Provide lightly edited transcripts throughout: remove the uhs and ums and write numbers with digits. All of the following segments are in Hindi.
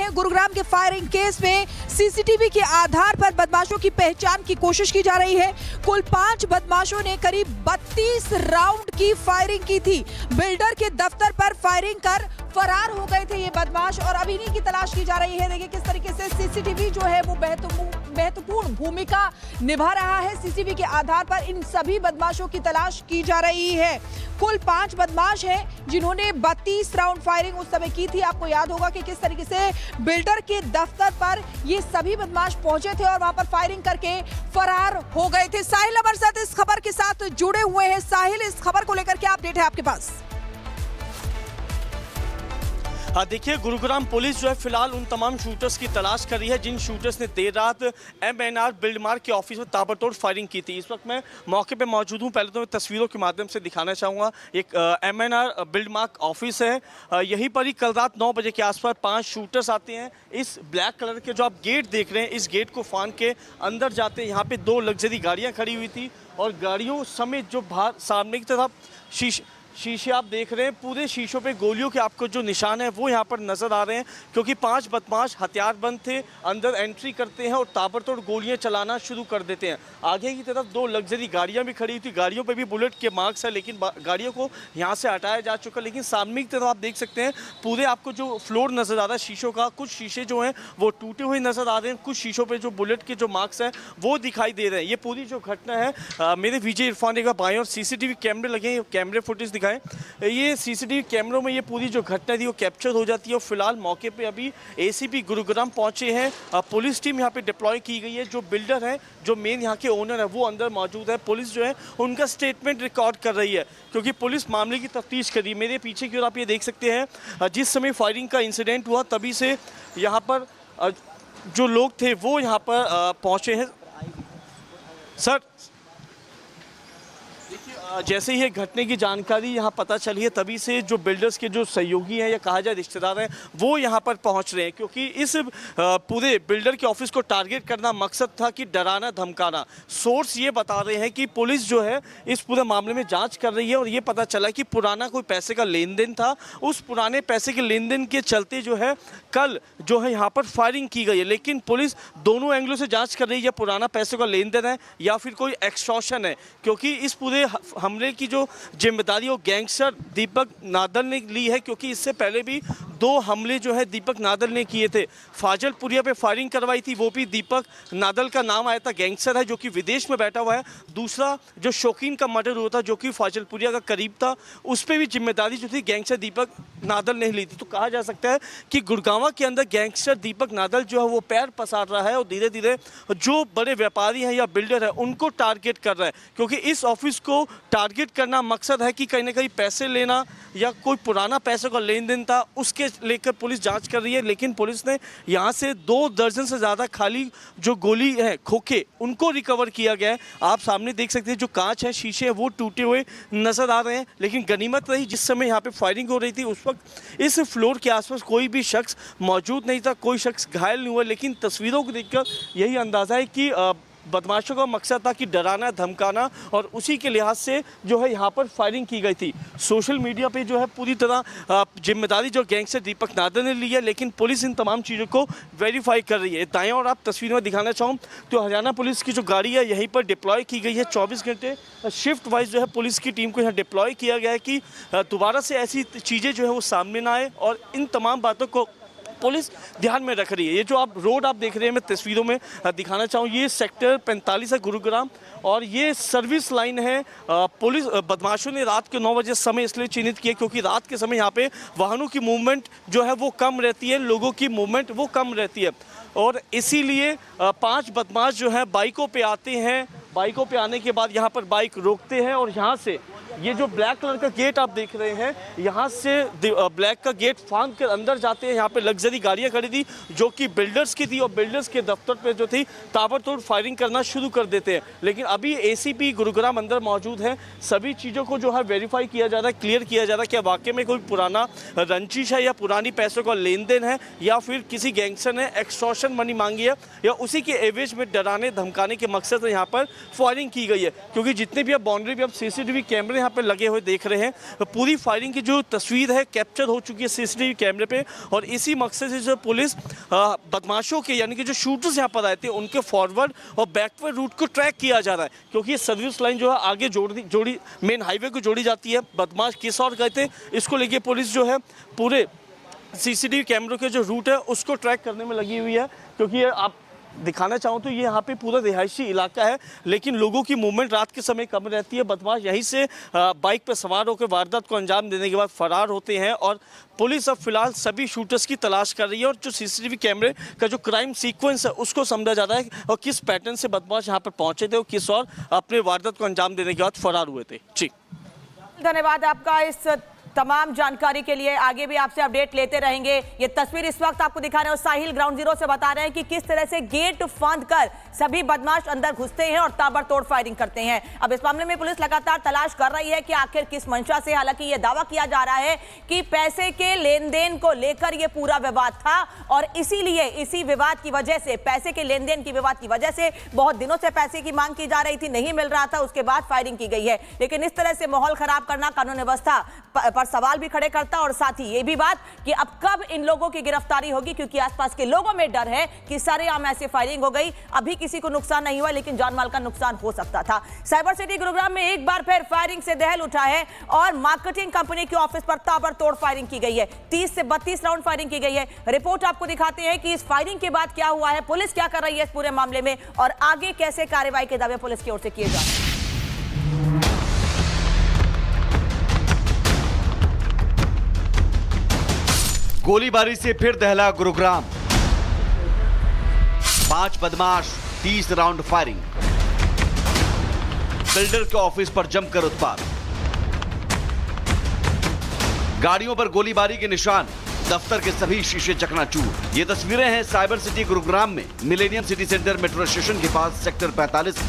हैं। गुरुग्राम के फायरिंग केस में सीसीटीवी के आधार पर बदमाशों की पहचान की कोशिश की जा रही है। कुल 5 बदमाशों ने करीब 32 राउंड की फायरिंग की थी। बिल्डर के दफ्तर पर फायरिंग कर फरार हो गए थे ये बदमाश और अभी इन्हीं की तलाश की जा रही है। देखिए किस तरीके से सीसीटीवी जो है वो महत्वपूर्ण भूमिका निभा रहा है। सीसीटीवी के आधार पर इन सभी बदमाशों की तलाश की जा रही है। कुल 5 बदमाश हैं जिन्होंने 32 राउंड फायरिंग उस समय की थी। आपको याद होगा कि किस तरीके से बिल्डर के दफ्तर पर ये सभी बदमाश पहुंचे थे और वहां पर फायरिंग करके फरार हो गए थे। साहिल हमारे साथ इस खबर के साथ जुड़े हुए हैं। साहिल, इस खबर को लेकर क्या अपडेट है आपके पास? देखिए, गुरुग्राम पुलिस जो है फिलहाल उन तमाम शूटर्स की तलाश कर रही है जिन शूटर्स ने देर रात MNR बिल्डमार्क के ऑफिस में ताबड़तोड़ फायरिंग की थी। इस वक्त मैं मौके पे मौजूद हूँ। पहले तो मैं तस्वीरों के माध्यम से दिखाना चाहूँगा। एक MNR बिल्डमार्क ऑफिस है। यहीं पर ही कल रात 9 बजे के आसपास 5 शूटर्स आते हैं। इस ब्लैक कलर के जो आप गेट देख रहे हैं, इस गेट को फान के अंदर जाते हैं। यहाँ पे 2 लग्जरी गाड़ियाँ खड़ी हुई थी और गाड़ियों समेत जो बाहर सामने की तरफ शीशे आप देख रहे हैं, पूरे शीशों पे गोलियों के आपको जो निशान है वो यहाँ पर नज़र आ रहे हैं, क्योंकि 5 बदमाश हथियारबंद थे, अंदर एंट्री करते हैं और ताबड़तोड़ गोलियां चलाना शुरू कर देते हैं। आगे की तरफ 2 लग्जरी गाड़ियां भी खड़ी थी। गाड़ियों पे भी बुलेट के मार्क्स है, लेकिन गाड़ियों को यहाँ से हटाया जा चुका। लेकिन सामने की तरफ आप देख सकते हैं पूरे आपको जो फ्लोर नज़र आ रहा है शीशों का, कुछ शीशे जो हैं वो टूटे हुए नज़र आ रहे हैं, कुछ शीशों पर जो बुलेट के जो मार्क्स हैं वो दिखाई दे रहे हैं। ये पूरी जो घटना है, मेरे विजय इरफान एक बार बाएं और CCTV कैमरे लगे, कैमरे फुटेज दिखाएं। ये CCTV कैमरों में ये पूरी जो घटना थी वो कैप्चर हो जाती है। और फिलहाल मौके पे अभी ACP गुरुग्राम पहुंचे हैं। पुलिस टीम यहाँ पे डिप्लॉय की गई है। जो बिल्डर है, जो मेन यहाँ के ओनर है, वो अंदर मौजूद है। पुलिस जो है उनका स्टेटमेंट रिकॉर्ड कर रही है, क्योंकि पुलिस मामले की तफ्तीश कर रही है। मेरे पीछे की ओर आप ये देख सकते हैं, जिस समय फायरिंग का इंसिडेंट हुआ तभी से यहाँ पर जो लोग थे वो यहाँ पर पहुँचे हैं। सर, जैसे ही घटने की जानकारी यहाँ पता चली है तभी से जो बिल्डर्स के जो सहयोगी हैं या कहा जाए रिश्तेदार हैं वो यहाँ पर पहुँच रहे हैं, क्योंकि इस पूरे बिल्डर के ऑफिस को टारगेट करना मकसद था कि डराना धमकाना। सोर्स ये बता रहे हैं कि पुलिस जो है इस पूरे मामले में जांच कर रही है और ये पता चला कि पुराना कोई पैसे का लेन देन था। उस पुराने पैसे के लेन देन के चलते जो है कल जो है यहाँ पर फायरिंग की गई है। लेकिन पुलिस दोनों एंगलों से जाँच कर रही है, पुराना पैसे का लेन देन है या फिर कोई एक्सटॉर्शन है, क्योंकि इस पूरे हमले की जो जिम्मेदारी वो गैंगस्टर दीपक नादल ने ली है, क्योंकि इससे पहले भी 2 हमले जो है दीपक नादल ने किए थे। फाजलपुरिया पे फायरिंग करवाई थी, वो भी दीपक नादल का नाम आया था। गैंगस्टर है जो कि विदेश में बैठा हुआ है। दूसरा जो शौकीन का मर्डर हुआ था, जो कि फाजलपुरिया का करीब था, उस पर भी जिम्मेदारी जो थी गैंगस्टर दीपक नादल ने ली थी। तो कहा जा सकता है कि गुड़गांव के अंदर गैंगस्टर दीपक नादल जो है वो पैर पसार रहा है और धीरे धीरे जो बड़े व्यापारी हैं या बिल्डर है उनको टारगेट कर रहा है, क्योंकि इस ऑफिस को टारगेट करना मकसद है कि कहीं ना कहीं पैसे लेना या कोई पुराना पैसों का लेन देन था, उसके लेकर पुलिस जांच कर रही है। लेकिन पुलिस ने यहां से 2 दर्जन से ज़्यादा खाली जो गोली है, खोखे, उनको रिकवर किया गया है। आप सामने देख सकते हैं जो कांच है, शीशे हैं, वो टूटे हुए नज़र आ रहे हैं। लेकिन गनीमत रही जिस समय यहाँ पे फायरिंग हो रही थी उस वक्त इस फ्लोर के आसपास कोई भी शख्स मौजूद नहीं था, कोई शख्स घायल नहीं हुआ। लेकिन तस्वीरों को देखकर यही अंदाज़ा है कि बदमाशों का मकसद था कि डराना धमकाना, और उसी के लिहाज से जो है यहाँ पर फायरिंग की गई थी। सोशल मीडिया पे जो है पूरी तरह जिम्मेदारी जो गैंगस्टर दीपक नादल ने ली है, लेकिन पुलिस इन तमाम चीज़ों को वेरीफाई कर रही है। दाएं और आप तस्वीर में दिखाना चाहूँ तो हरियाणा पुलिस की जो गाड़ी है यहीं पर डिप्लॉय की गई है। 24 घंटे शिफ्ट वाइज जो है पुलिस की टीम को यहाँ डिप्लॉय किया गया है कि दोबारा से ऐसी चीज़ें जो है वो सामने ना आए, और इन तमाम बातों को पुलिस ध्यान में रख रही है। ये जो आप रोड आप देख रहे हैं, मैं तस्वीरों में दिखाना चाहूँ, ये सेक्टर 45 है गुरुग्राम, और ये सर्विस लाइन है। पुलिस बदमाशों ने रात के 9 बजे समय इसलिए चिन्हित किया क्योंकि रात के समय यहाँ पे वाहनों की मूवमेंट जो है वो कम रहती है, लोगों की मूवमेंट वो कम रहती है, और इसीलिए 5 बदमाश जो है बाइकों पे आते हैं। बाइकों पे आने के बाद यहाँ पर बाइक रोकते हैं और यहाँ से ये जो ब्लैक कलर का गेट आप देख रहे हैं, यहाँ से ब्लैक का गेट फांद कर अंदर जाते हैं। यहाँ पे लग्जरी गाड़ियाँ खड़ी थी जो कि बिल्डर्स की थी, और बिल्डर्स के दफ्तर पे जो थी ताबड़तोड़ फायरिंग करना शुरू कर देते हैं। लेकिन अभी ACP गुरुग्राम अंदर मौजूद है। सभी चीज़ों को जो है वेरीफाई किया जा रहा है, क्लियर किया जा रहा है कि वाकई में कोई पुराना रंजिश है या पुरानी पैसों का लेन देन है, या फिर किसी गैंगस्टर ने एक्सटॉर्शन मनी मांगी है, या उसी के एवज में डराने धमकाने के मकसद से यहाँ पर फायरिंग की गई है। क्योंकि जितने भी अब बाउंड्री भी अब CCTV कैमरे यहाँ पे लगे हुए देख रहे हैं। पूरी फायरिंग की जो तस्वीर है कैप्चर हो चुकी है सीसीटीवी कैमरे पे, और इसी मकसद से जो पुलिस बदमाशों के यानी कि जो शूटर्स यहाँ पर आए थे उनके फॉरवर्ड और बैकवर्ड रूट को ट्रैक किया जा रहा है, क्योंकि ये सर्विस लाइन जो है आगे जोड़ी मेन हाईवे को जोड़ी जाती है। बदमाश किस और गए थे इसको लेके पुलिस जो है पूरे सीसीटीवी कैमरों के जो रूट है उसको ट्रैक करने में लगी हुई है, क्योंकि ये आप दिखाना चाहूँ तो ये यहाँ पे पूरा रिहायशी इलाका है, लेकिन लोगों की मूवमेंट रात के समय कम रहती है। बदमाश यहीं से बाइक पर सवार होकर वारदात को अंजाम देने के बाद फरार होते हैं, और पुलिस अब फिलहाल सभी शूटर्स की तलाश कर रही है, और जो सीसीटीवी कैमरे का जो क्राइम सीक्वेंस है उसको समझा जा रहा है, और किस पैटर्न से बदमाश यहाँ पर पहुंचे थे और किस और अपने वारदात को अंजाम देने के बाद फरार हुए थे। जी धन्यवाद आपका इस तमाम जानकारी के लिए। आगे भी आपसे अपडेट लेते रहेंगे। ये तस्वीर इस वक्त आपको दिखा रहे हैं साहिल ग्राउंड जीरो से बता रहे हैं कि किस तरह से गेट फांद कर सभी बदमाश अंदर घुसते हैं और ताबड़तोड़ फायरिंग करते हैं। अब इस मामले में पुलिस लगातार तलाश कर रही है कि आखिर किस मंशा से, हालांकि ये दावा किया जा रहा है कि पैसे के लेन देन को लेकर ये पूरा विवाद था, और इसीलिए इसी विवाद की वजह से, पैसे के लेन देन की विवाद की वजह से बहुत दिनों से पैसे की मांग की जा रही थी, नहीं मिल रहा था, उसके बाद फायरिंग की गई है। लेकिन इस तरह से माहौल खराब करना कानून व्यवस्था पर सवाल भी खड़े करता, और साथ ही ये भी बात कि अब कब इन लोगों की गिरफ्तारी होगी, क्योंकि आसपास के लोगों में डर है कि सरेआम ऐसे फायरिंग हो गई। अभी किसी को नुकसान नहीं हुआ, लेकिन जानमाल का नुकसान हो सकता था। साइबर सिटी गुरुग्राम में एक बार फिर फायरिंग से दहल उठा है, और मार्केटिंग कंपनी के ऑफिस पर ताबड़तोड़ फायरिंग की गई है। 30 से 32 राउंड फायरिंग की गई है। रिपोर्ट आपको दिखाते हैं कि इस फायरिंग के बाद क्या हुआ है, पुलिस क्या कर रही है इस पूरे मामले में, और आगे कैसे कार्रवाई के दावे पुलिस की ओर से किए जा रहे हैं। गोलीबारी से फिर दहला गुरुग्राम। 5 बदमाश, 30 राउंड फायरिंग। बिल्डर के ऑफिस पर जमकर उत्पात। गाड़ियों पर गोलीबारी के निशान, दफ्तर के सभी शीशे चकनाचूर। ये तस्वीरें हैं साइबर सिटी गुरुग्राम में millennium city centre metro station के पास सेक्टर 45 में,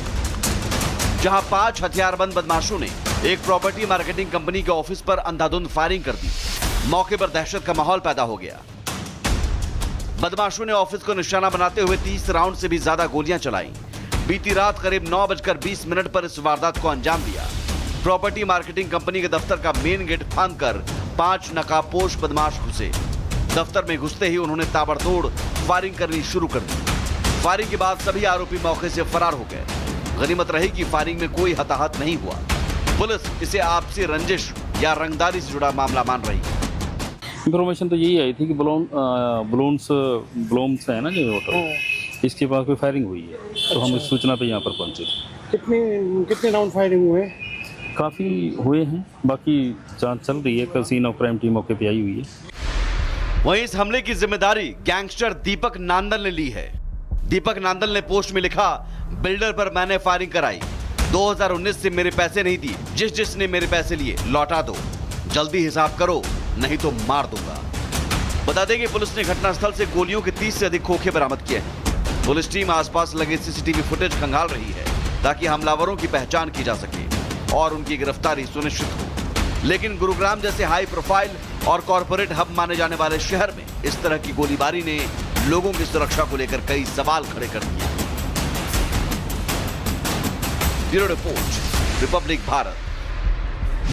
जहां 5 हथियारबंद बदमाशों ने एक प्रॉपर्टी मार्केटिंग कंपनी के ऑफिस पर अंधाधुंध फायरिंग कर दी। मौके पर दहशत का माहौल पैदा हो गया। बदमाशों ने ऑफिस को निशाना बनाते हुए 30 राउंड से भी ज्यादा गोलियां चलाई। बीती रात करीब 9:20 पर इस वारदात को अंजाम दिया। प्रॉपर्टी मार्केटिंग कंपनी के दफ्तर का मेन गेट फांदकर 5 नकाबपोश बदमाश घुसे। दफ्तर में घुसते ही उन्होंने ताबड़तोड़ फायरिंग करनी शुरू कर दी। फायरिंग के बाद सभी आरोपी मौके से फरार हो गए। गनीमत रही कि फायरिंग में कोई हताहत नहीं हुआ। पुलिस इसे आपसी रंजिश या रंगदारी से जुड़ा मामला मान रही है। इन्फॉर्मेशन तो यही आई थी कि ब्लूम्स है ना जो होटल, इसके पास कोई फायरिंग हुई है। तो हम इस सूचना पे यहाँ पर पहुंचे। कितने राउंड फायरिंग हुए? काफ़ी हुए हैं, बाकी जांच चल रही है। कल सीन ऑफ क्राइम टीम मौके पे आई हुई है। वहीं इस हमले की जिम्मेदारी गैंगस्टर दीपक नांदल ने ली है। दीपक नांदल ने पोस्ट में लिखा, बिल्डर पर मैंने फायरिंग कराई, 2019 से मेरे पैसे नहीं दिए, जिसने मेरे पैसे लिए लौटा दो, जल्दी हिसाब करो नहीं तो मार दूंगा। बता दें कि पुलिस ने घटनास्थल से गोलियों के 30 से अधिक खोखे बरामद किए हैं। पुलिस टीम आसपास लगे सीसीटीवी फुटेज खंगाल रही है ताकि हमलावरों की पहचान की जा सके और उनकी गिरफ्तारी सुनिश्चित हो। लेकिन गुरुग्राम जैसे हाई प्रोफाइल और कॉरपोरेट हब माने जाने वाले शहर में इस तरह की गोलीबारी ने लोगों की सुरक्षा को लेकर कई सवाल खड़े कर दिए। Bureau report, Republic Bharat.